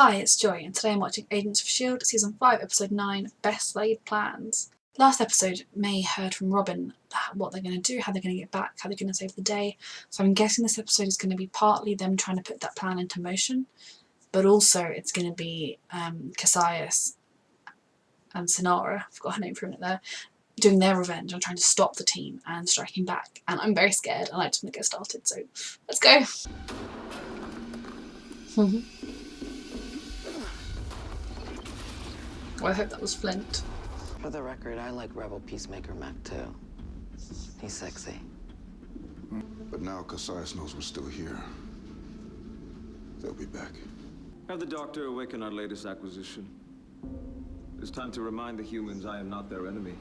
Hi, it's Joy, and today I'm watching Agents of s.h.i.e.l.d. Season 5, Episode 9, Best Laid Plans. Last episode, May heard from Robin what they're going to do, how they're going to get back, how they're going to save the day. So I'm guessing this episode is going to be partly them trying to put that plan into motion, but also it's going to be s.h.i.e.l.d. and Sinara, I forgot her name for a minute there, doing their revenge and trying to stop the team and striking back. And I'm very scared and I just want to get started, so let's go! Well, I hope that was Flint. For the record, I like Rebel Peacemaker Mac too. He's sexy. But now s.h.i.e.l.d. knows we're still here. They'll be back. Have the Doctor awaken our latest acquisition. It's time to remind the humans I am not their enemy.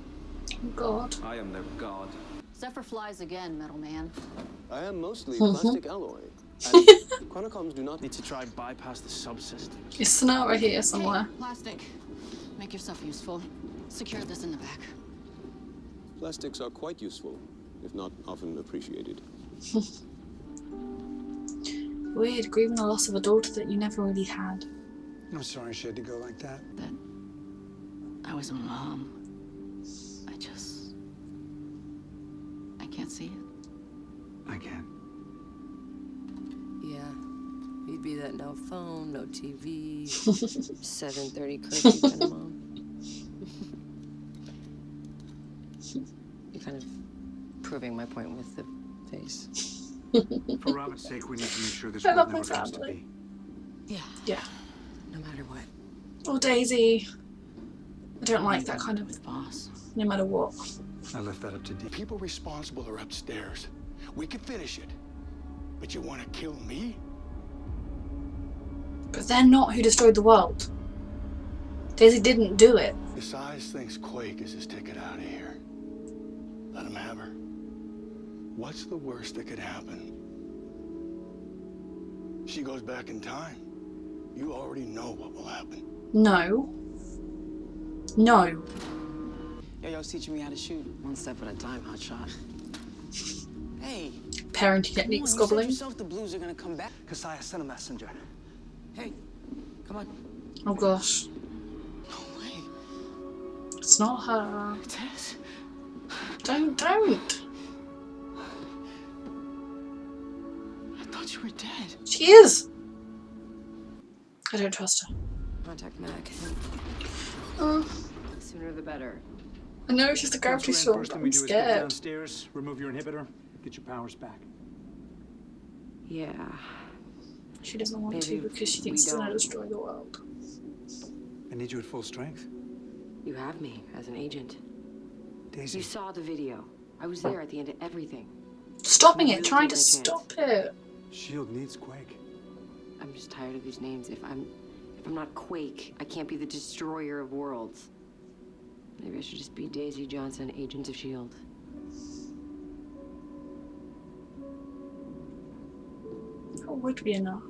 Oh God. I am their god. Zephyr flies again, metal man. I am mostly plastic alloy. And Chronocoms do not need to try bypass the subsystems. Is Sinara here somewhere? Hey, plastic. Make yourself useful. Secure this in the back. Plastics are quite useful, if not often appreciated. Weird, grieving the loss of a daughter that you never really had. I'm sorry she had to go like that. That I was a mom. I can't see it. I can. Yeah. You'd be that no phone, no TV, 7:30 curfew kind of mom. You're kind of proving my point with the face. For Robin's sake, we need to make sure this I love world my never comes to family. be. Yeah. Yeah. No matter what. Oh, Daisy. I don't like that kind of Boss. no matter what. I left that up to Deke. People responsible are upstairs. We could finish it. But you want to kill me? But they're not who destroyed the world. Daisy didn't do it. S.h.i.e.l.d. thinks Quake is his ticket out of here. Let him have her. What's the worst that could happen? She goes back in time. You already know what will happen. No. No. Yo, was teaching me how to shoot. One step at a time, hotshot. Hey. Parenting techniques gobbling. You said yourself the Blues are gonna come back. Kasaya sent a messenger. Hey, come on. Oh gosh. No way. It's not her. Tess. Don't. I thought you were dead. She is. I don't trust her. Contact Mac. Oh, Sooner the better. I know she's the gravity storm, First but thing we I'm do is go scared. downstairs, remove your inhibitor, get your powers back. Yeah. She doesn't want to Maybe because she we thinks it's gonna don't. destroy the world. I need you at full strength. You have me as an agent. Daisy. You saw the video. I was there at the end of everything. Stopping I it, really trying take to my chance. stop it. S.h.i.e.l.d. needs Quake. I'm just tired of these names. If I'm not Quake, I can't be the destroyer of worlds. Maybe I should just be Daisy Johnson, Agent of s.h.i.e.l.d. That would be enough.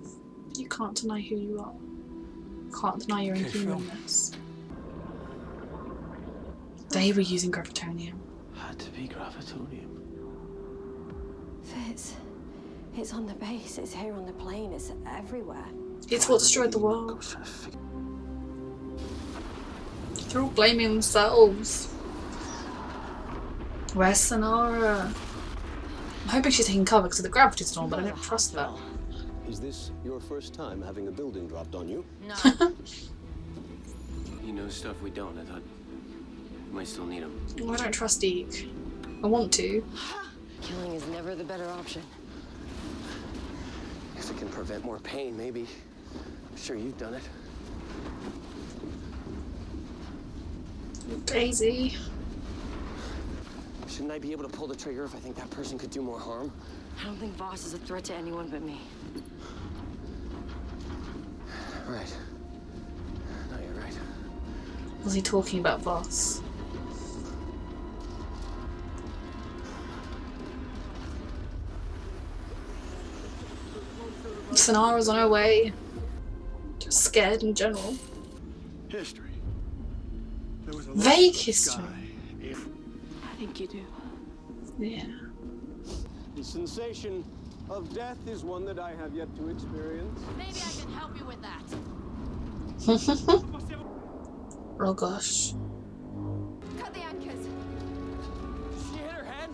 You can't deny who you are. Can't deny your Okay, Phil. inhumanness. They were using gravitonium. Had to be gravitonium. It's on the base, it's here on the plane, it's everywhere. It's what destroyed the world. They're all blaming themselves. Where's Sinara? I'm hoping she's taking cover because of the gravity storm, but I don't trust that. Is this your first time having a building dropped on you? No. He knows stuff we don't. I thought we might still need him. Oh, I don't trust Deke. I want to. Killing is never the better option. If it can prevent more pain, maybe. I'm sure you've done it. Daisy. Shouldn't I be able to pull the trigger if I think that person could do more harm? I don't think Voss is a threat to anyone but me. Right. No, you're right. Was he talking about Voss? Sinara's on her way. Just scared in general. History. There was a Vague sky. history. I think you do. Yeah. The sensation of death is one that I have yet to experience. Maybe I can help you with that. Oh gosh. Cut the anchors. She hit her head?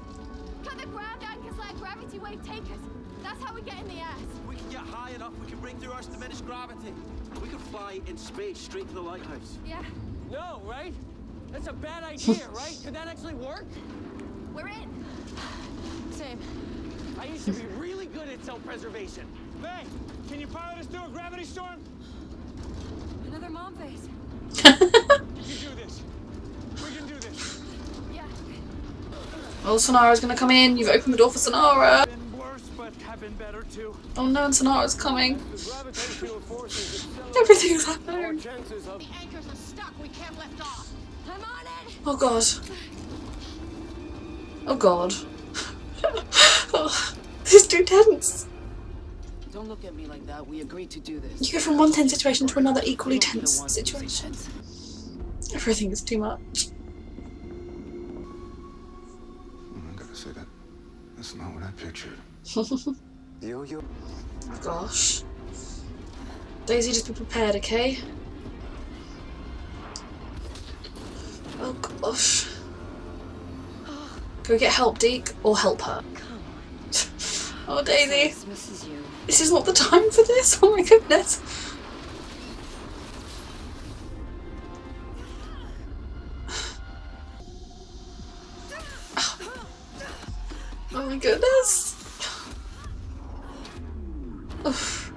Cut the ground anchors, let gravity wave take us. That's how we get in the air. We can get high enough, we can break through Earth's diminished gravity. We could fly in space straight to the lighthouse. Yeah, No, right? That's a bad idea, right? Could that actually work? we're in. Same. I used to be really good at self-preservation. May, can you pilot us through a gravity storm? Another mom face. You can do this. We can do this. Yeah. Oh, Sonara's gonna come in. You've opened the door for Sonara. Been worse, but have been better too. Oh no, and Sonara's coming. The gravitational forces Everything's our happening. chances of... The anchors are stuck. We can't lift off. I'm on it. Oh god. Oh god. Oh, this is too tense. Don't look at me like that. We agreed to do this. You go from one tense situation to another equally tense situation. Everything is too much. I gotta say that. That's not what I pictured. Oh gosh. Daisy, just be prepared, okay? Oh gosh. Go get help, Deke, or help her. Oh, Daisy. Tess misses you. This is not the time for this. Oh my goodness. Oh my goodness. Oof.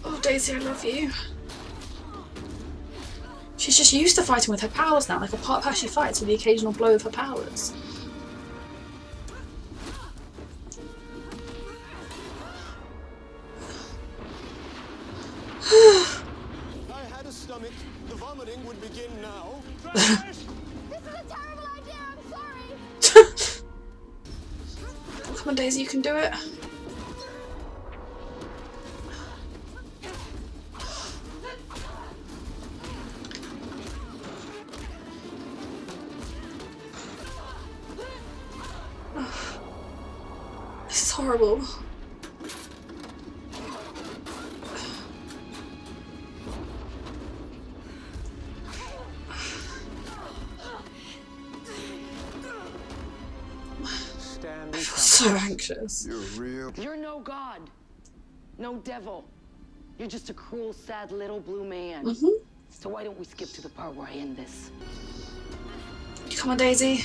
Oh, Daisy, I love you. She's just used to fighting with her powers now, like a part of how she fights with the occasional blow of her powers. I had a stomach. The vomiting would begin now. This is a terrible idea. I'm sorry. Come on, Daisy, you can do it. This is horrible. Stand So anxious. You're real. You're no god. No devil. You're just a cruel, sad little blue man. So why don't we skip to the part where I end this? Come on, Daisy.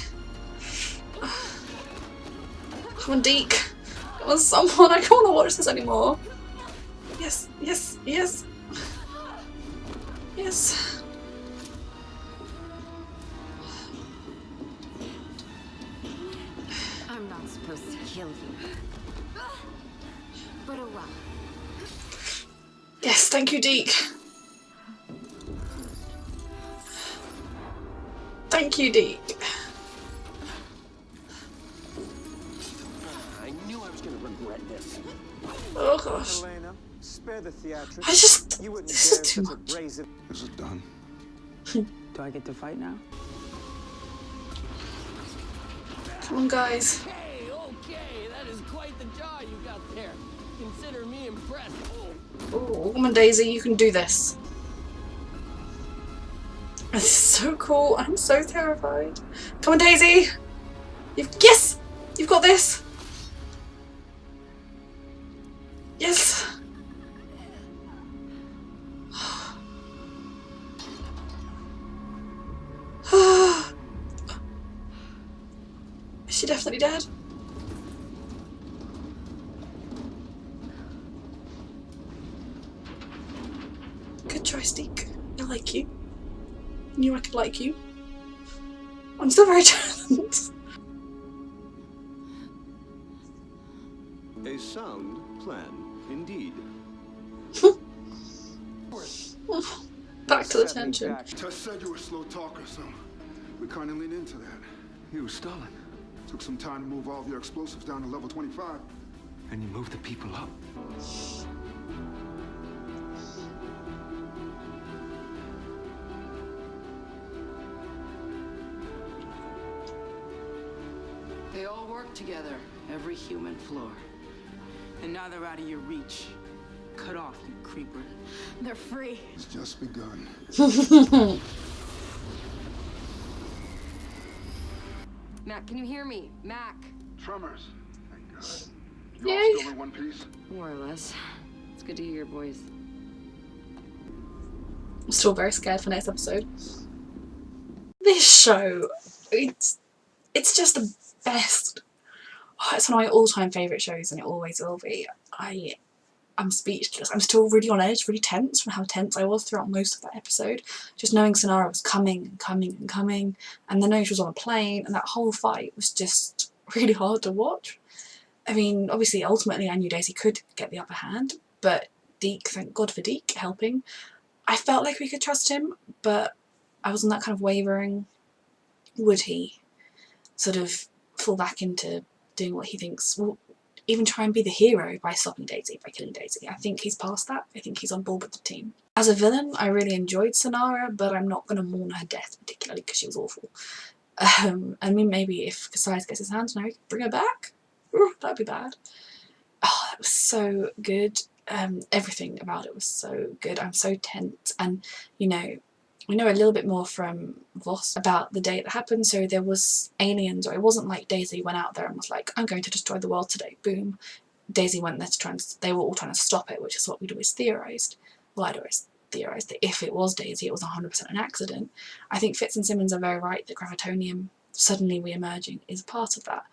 Come on, Deke. Come on, someone. I don't want to watch this anymore. Yes, yes, yes. Yes. I'm not supposed to kill you. But oh well. Yes, thank you, Deke. Thank you, Deke. I knew I was going to regret this. Oh gosh. Elena, spare the theatrics. I just. You wouldn't This is dare too such a much. brazen. Is it done? Do I get to fight now? Come on, guys. Hey, okay, that is quite the jaw you got there. Consider me impressed. Oh, come on, Daisy. You can do this. This is so cool. I'm so terrified. Come on, Daisy. Yes! You've got this. Yes. Is she definitely dead? Good choice, Deke. I like you. I knew I could like you. I'm still very talented. A sound plan, indeed. Back to the tension. Tess said you were a slow talker, so we kind of leaned into that. You were stalling. Took some time to move all of your explosives down to level 25. And you move the people up. They all work together, every human floor. And now they're out of your reach. Cut off, you creeper. They're free. It's just begun. Mac, can you hear me? Mac. Tremors. Thank God. Yay. You all still in one piece? More or less. It's good to hear your voice. I'm still very scared for next episode. This show, it's just the best. Oh, it's one of my all-time favourite shows, and it always will be. I'm speechless. I'm still really on edge, really tense from how tense I was throughout most of that episode. Just knowing Sonara was coming and coming and coming, and then knowing she was on a plane, and that whole fight was just really hard to watch. I mean, obviously, ultimately, I knew Daisy could get the upper hand, but Deke, thank God for Deke helping. I felt like we could trust him, but I was on that kind of wavering. Would he sort of fall back into doing what he thinks? Well, even try and be the hero by stopping Daisy, by killing Daisy. I think he's past that. I think he's on board with the team. As a villain, I really enjoyed Sonara, but I'm not going to mourn her death particularly because she was awful. I mean, maybe if Cassius gets his hands on her, he can bring her back. Ooh, that'd be bad. Oh, that was so good. Everything about it was so good. I'm so tense, and you know, we know a little bit more from Voss about the day that happened. So there was aliens, or it wasn't like Daisy went out there and was like, I'm going to destroy the world today, boom. Daisy went there to try and, they were all trying to stop it, which is what we'd always theorised. Well, I'd always theorised that if it was Daisy, it was 100% an accident. I think Fitz and Simmons are very right that Gravitonium suddenly re-emerging is part of that.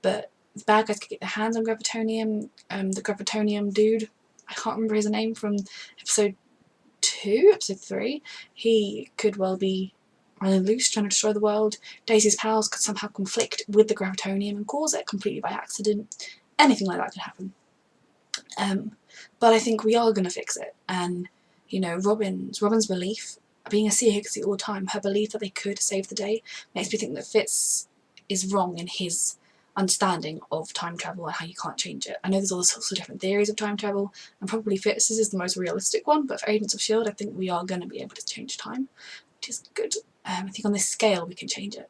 But the bad guys could get their hands on Gravitonium. The Gravitonium dude, I can't remember his name from episode 3, he could well be running loose, trying to destroy the world. Daisy's powers could somehow conflict with the Gravitonium and cause it completely by accident. Anything like that could happen. But I think we are going to fix it. And, you know, Robin's belief, being a sea Higgsy all the time, her belief that they could save the day, makes me think that Fitz is wrong in his understanding of time travel and how you can't change it. I know there's all sorts of different theories of time travel, and probably Fitz's is the most realistic one, but for Agents of S.h.i.e.L.D. I think we are going to be able to change time, which is good. I think on this scale we can change it.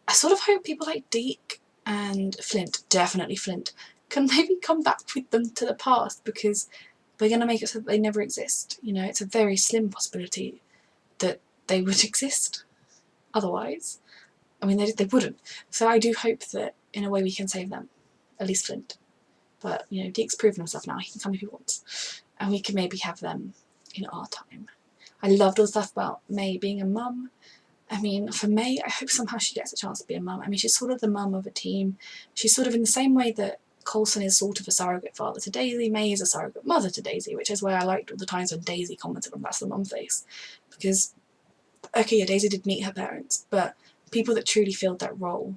I sort of hope people like Deke and Flint, definitely Flint, can maybe come back with them to the past, because we're going to make it so that they never exist. You know, it's a very slim possibility that they would exist otherwise. I mean, they wouldn't. So I do hope that in a way we can save them, at least Flint. But, you know, Deke's proven himself now, he can come if he wants. And we can maybe have them in our time. I loved all the stuff about May being a mum. I mean, for May, I hope somehow she gets a chance to be a mum. I mean, she's sort of the mum of a team. She's sort of in the same way that Coulson is sort of a surrogate father to Daisy, May is a surrogate mother to Daisy, which is why I liked all the times when Daisy commented on that's the mum face. Because, okay, yeah, Daisy did meet her parents, but people that truly filled that role,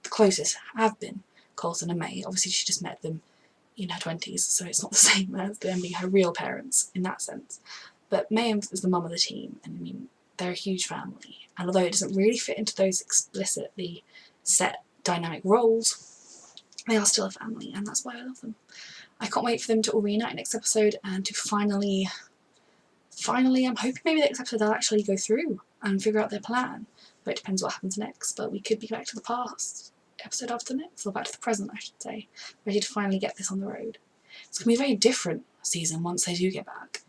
the closest, have been Coulson and May. Obviously she just met them in her 20s, so it's not the same as them being her real parents in that sense. But May is the mum of the team, and I mean, they're a huge family. And although it doesn't really fit into those explicitly set dynamic roles, they are still a family, and that's why I love them. I can't wait for them to all reunite next episode and to finally, I'm hoping maybe next episode they'll actually go through and figure out their plan. But it depends what happens next, but we could be back to the past episode after next, or back to the present I should say, ready to finally get this on the road. It's going to be a very different season once they do get back,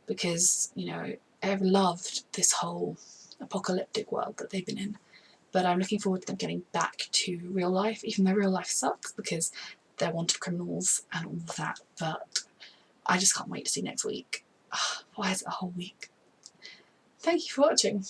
because, you know, I've loved this whole apocalyptic world that they've been in, but I'm looking forward to them getting back to real life, even though real life sucks because they're wanted criminals and all of that, but I just can't wait to see next week. Why is it a whole week? Thank you for watching.